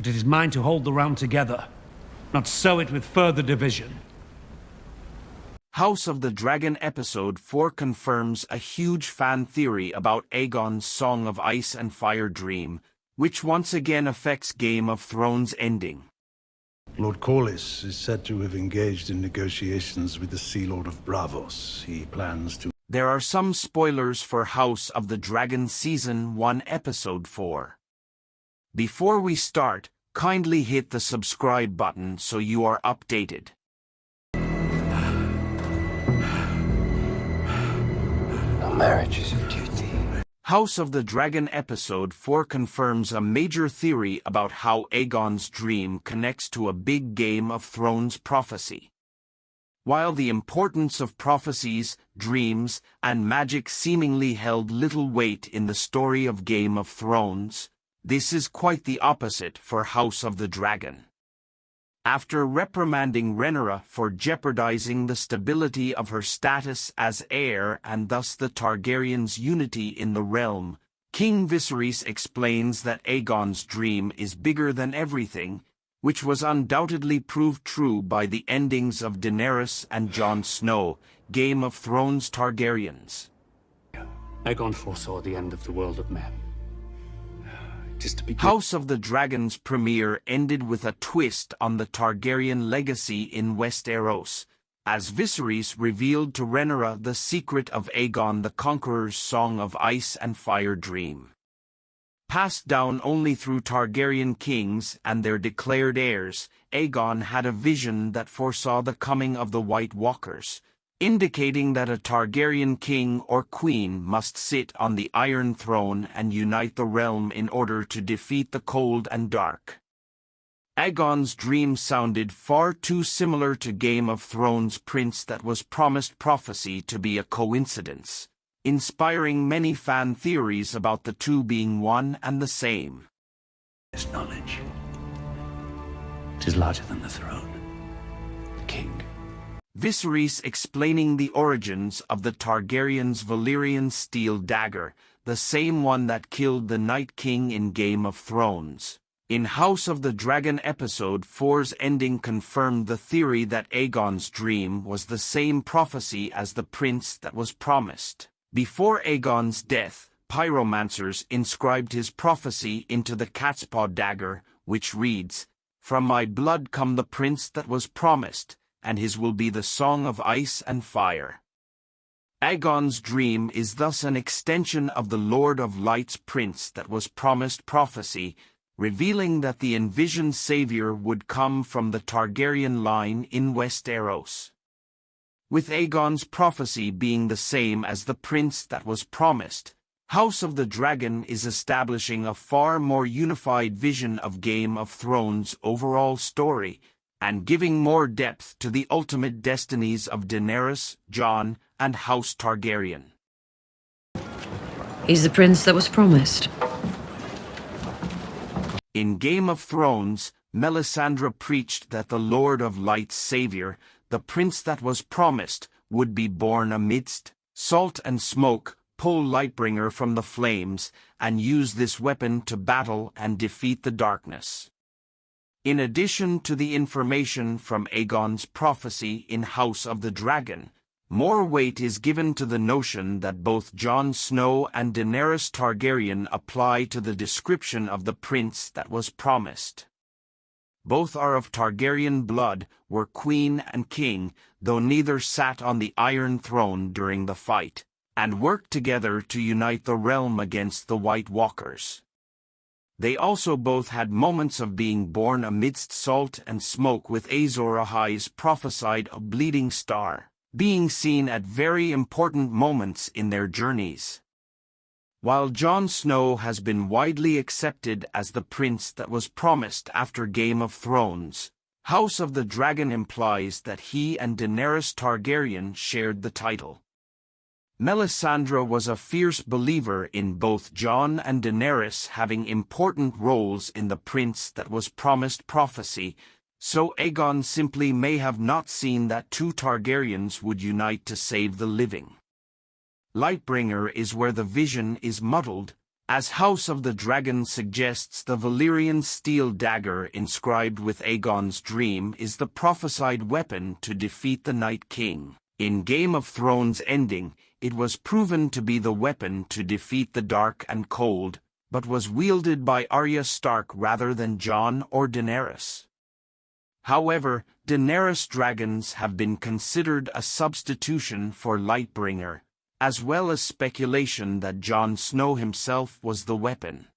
but it is mine to hold the realm together, not sow it with further division. House of the Dragon Episode 4 confirms a huge fan theory about Aegon's Song of Ice and Fire dream, which once again affects Game of Thrones' ending. Lord Corlys is said to have engaged in negotiations with the Sea Lord of Bravos. He plans to... There are some spoilers for House of the Dragon Season 1 Episode 4. Before we start, kindly hit the subscribe button so you are updated. No marriage is a duty. House of the Dragon Episode 4 confirms a major theory about how Aegon's dream connects to a big Game of Thrones prophecy. While the importance of prophecies, dreams, and magic seemingly held little weight in the story of Game of Thrones, this is quite the opposite for House of the Dragon. After reprimanding Rhaenyra for jeopardizing the stability of her status as heir and thus the Targaryens' unity in the realm, King Viserys explains that Aegon's dream is bigger than everything, which was undoubtedly proved true by the endings of Daenerys and Jon Snow, Game of Thrones Targaryens. Aegon foresaw the end of the world of men. House of the Dragon's premiere ended with a twist on the Targaryen legacy in Westeros, as Viserys revealed to Rhaenyra the secret of Aegon the Conqueror's Song of Ice and Fire dream. Passed down only through Targaryen kings and their declared heirs, Aegon had a vision that foresaw the coming of the White Walkers, indicating that a Targaryen king or queen must sit on the Iron Throne and unite the realm in order to defeat the cold and dark. Aegon's dream sounded far too similar to Game of Thrones' Prince that was promised prophecy to be a coincidence, inspiring many fan theories about the two being one and the same. This knowledge, it is larger than the throne, the king. Viserys explaining the origins of the Targaryens' Valyrian steel dagger, the same one that killed the Night King in Game of Thrones. In House of the Dragon Episode 4's ending confirmed the theory that Aegon's dream was the same prophecy as the prince that was promised. Before Aegon's death, pyromancers inscribed his prophecy into the catspaw dagger, which reads, "From my blood come the prince that was promised, and his will be the Song of Ice and Fire." Aegon's dream is thus an extension of the Lord of Light's prince that was promised prophecy, revealing that the envisioned savior would come from the Targaryen line in Westeros. With Aegon's prophecy being the same as the prince that was promised, House of the Dragon is establishing a far more unified vision of Game of Thrones' overall story, and giving more depth to the ultimate destinies of Daenerys, Jon, and House Targaryen. He's the prince that was promised. In Game of Thrones, Melisandre preached that the Lord of Light's savior, the prince that was promised, would be born amidst salt and smoke, pull Lightbringer from the flames, and use this weapon to battle and defeat the darkness. In addition to the information from Aegon's prophecy in House of the Dragon, more weight is given to the notion that both Jon Snow and Daenerys Targaryen apply to the description of the prince that was promised. Both are of Targaryen blood, were queen and king, though neither sat on the Iron Throne during the fight, and worked together to unite the realm against the White Walkers. They also both had moments of being born amidst salt and smoke, with Azor Ahai's prophesied a bleeding star being seen at very important moments in their journeys. While Jon Snow has been widely accepted as the prince that was promised after Game of Thrones, House of the Dragon implies that he and Daenerys Targaryen shared the title. Melisandre was a fierce believer in both Jon and Daenerys having important roles in the prince that was promised prophecy, so Aegon simply may have not seen that two Targaryens would unite to save the living. Lightbringer is where the vision is muddled, As House of the Dragon suggests, the Valyrian steel dagger inscribed with Aegon's dream is the prophesied weapon to defeat the Night King. In Game of Thrones' ending, it was proven to be the weapon to defeat the dark and cold, but was wielded by Arya Stark rather than Jon or Daenerys. However, Daenerys' dragons have been considered a substitution for Lightbringer, as well as speculation that Jon Snow himself was the weapon.